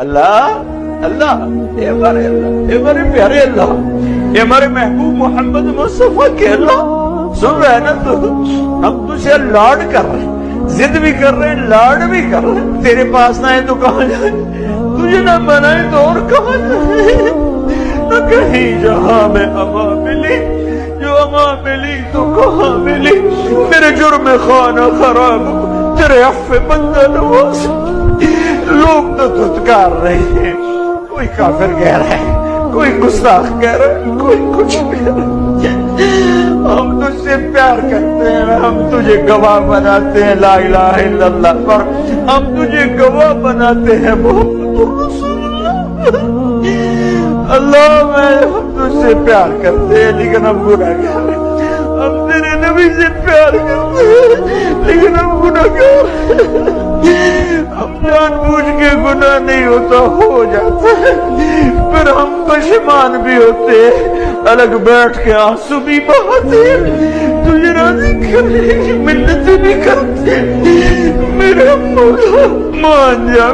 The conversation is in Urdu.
اللہ اللہ اے ہمارے پیارے اللہ، اے ہمارے محبوب محمد مصطفیٰ کے اللہ، سن رہے نا تو ہم تجھے لاڈ کر رہے ہیں، ضد بھی کر رہے ہیں، لاڈ بھی کر رہے ہیں، تیرے پاس نہ ہے تو کہاں جائیں، تجھے نہ منائے تو اور کہاں جائیں، نہ کہیں جہاں میں اما ملی، جو اما ملی تو کہاں ملی، میرے جرم خانہ خراب تیرے عفو بندہ نواز، لوگ تو دھتکار رہے ہیں، کوئی کافر کہہ رہا ہے، کوئی گستاخ کہہ رہا ہے، کوئی کچھ کہہ رہا ہے، ہم تجھ سے پیار کرتے ہیں، ہم تجھے گواہ بناتے ہیں لا الہ الا اللہ پر، ہم تجھے گواہ بناتے ہیں محمد رسول اللہ، اللہ ہم تجھ سے پیار کرتے ہیں لیکن ہم گناہگار ہیں، ہم تیرے نبی سے پیار کرتے ہیں لیکن ہم گناہگار ہیں، ہم جان بوجھ کے گناہ نہیں ہوتا ہو جاتا ہے، پھر ہم پشیمان بھی ہوتے ہیں، الگ بیٹھ کے آنسو بھی بہاتے ہیں، تجھے راضی کرنے کی منت بھی کرتے ہیں، میرے مولا مان جا